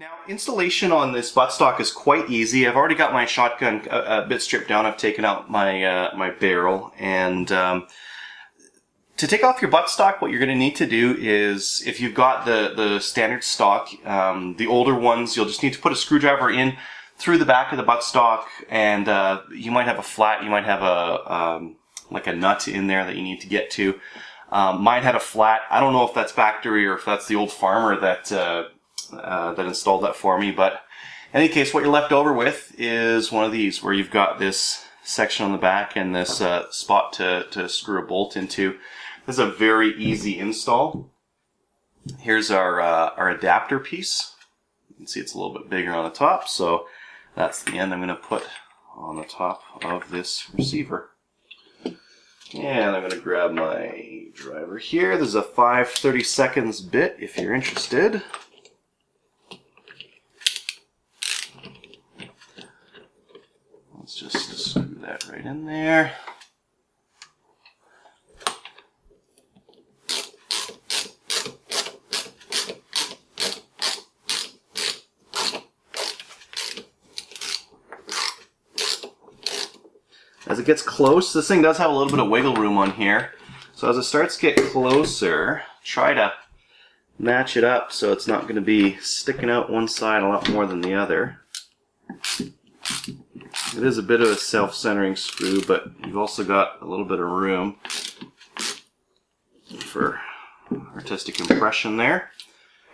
Now, installation on this buttstock is quite easy. I've already got my shotgun a bit stripped down. I've taken out my my barrel, and to take off your buttstock, what you're going to need to do is, if you've got the standard stock, the older ones, you'll just need to put a screwdriver in through the back of the buttstock, and you might have a flat, you might have a like a nut in there that you need to get to. Mine had a flat. I don't know if that's factory or if that's the old farmer that that installed that for me, but in any case, what you're left over with is one of these, where you've got this section on the back and this spot to screw a bolt into. This is a very easy install. Here's our adapter piece. You can see it's a little bit bigger on the top, so that's the end I'm going to put on the top of this receiver. And I'm going to grab my driver here. There's a 5/32 bit if you're interested. Let's just screw that right in there. As it gets close, this thing does have a little bit of wiggle room on here. So as it starts to get closer, try to match it up so it's not going to be sticking out one side a lot more than the other. It is a bit of a self-centering screw, but you've also got a little bit of room for artistic impression there.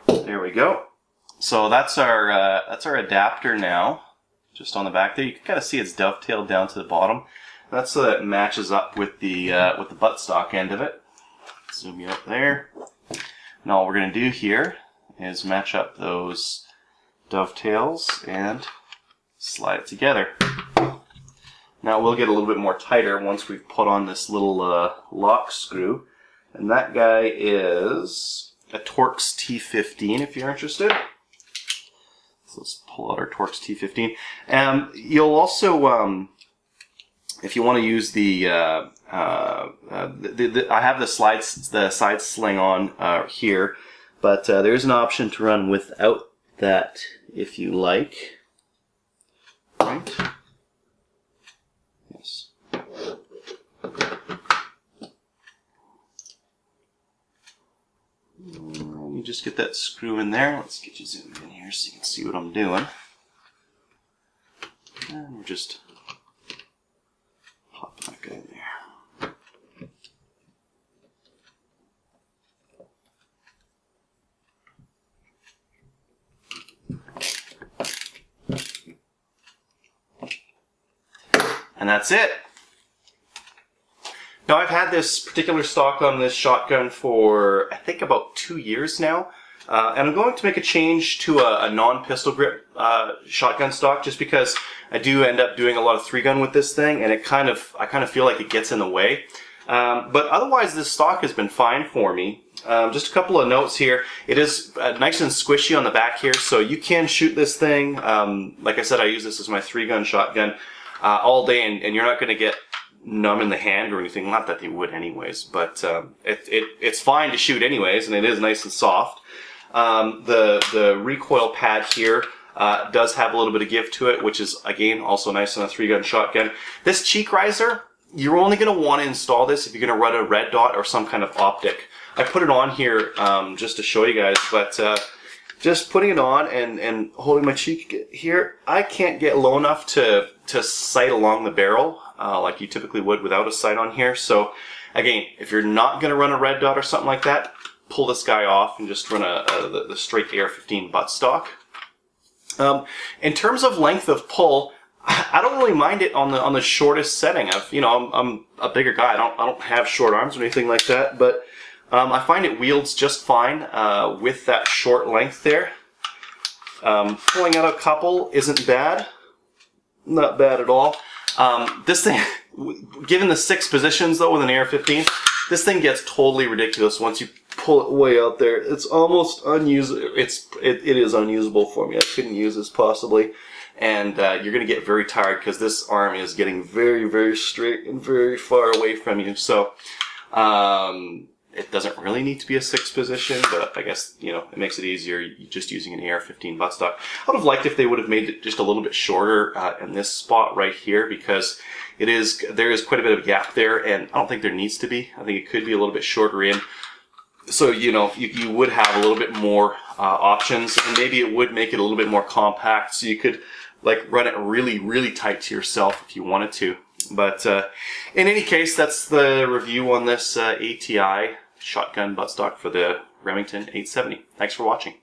There we go. So that's our adapter now, just on the back there. You can kind of see it's dovetailed down to the bottom. That's so that it matches up with the buttstock end of it. Zoom you up there. Now all we're going to do here is match up those dovetails and slide it together. Now we'll get a little bit more tighter once we've put on this little lock screw, and that guy is a Torx T15 if you're interested. So let's pull out our Torx T15. You'll also, if you want to use I have the side sling on here, but there's an option to run without that if you like. Right? Yes. You just get that screw in there. Let's get you zoomed in here so you can see what I'm doing. And we're just popping that guy in there. And that's it. Now I've had this particular stock on this shotgun for I think about 2 years now, and I'm going to make a change to a non-pistol grip shotgun stock, just because I do end up doing a lot of 3-gun with this thing, and I kind of feel like it gets in the way. But otherwise, this stock has been fine for me. Just a couple of notes here. It is nice and squishy on the back here, so you can shoot this thing. Like I said, I use this as my 3-gun shotgun all day, and you're not going to get numb in the hand or anything. Not that they would anyways, but it's fine to shoot anyways, and it is nice and soft. The recoil pad here does have a little bit of give to it, which is, again, also nice on a 3-gun shotgun. This cheek riser, you're only going to want to install this if you're going to run a red dot or some kind of optic. I put it on here just to show you guys, but just putting it on and holding my cheek here, I can't get low enough to sight along the barrel like you typically would without a sight on here. So again, if you're not going to run a red dot or something like that, pull this guy off and just run the straight AR-15 buttstock. In terms of length of pull, I don't really mind it on the shortest setting. I'm a bigger guy. I don't have short arms or anything like that, but I find it wields just fine with that short length there. Pulling out a couple isn't bad. Not bad at all. This thing, given the 6 positions though with an AR-15, this thing gets totally ridiculous once you pull it way out there. It's almost unusable. It is unusable for me. I couldn't use this possibly. And you're going to get very tired because this arm is getting very, very straight and very far away from you. So it doesn't really need to be a 6 position, but I guess, you know, it makes it easier just using an AR-15 buttstock. I would have liked if they would have made it just a little bit shorter in this spot right here, because there is quite a bit of a gap there, and I don't think there needs to be. I think it could be a little bit shorter in. So, you know, you would have a little bit more options, and maybe it would make it a little bit more compact, so you could like run it really, really tight to yourself if you wanted to. But in any case, that's the review on this ATI shotgun buttstock for the Remington 870. Thanks for watching.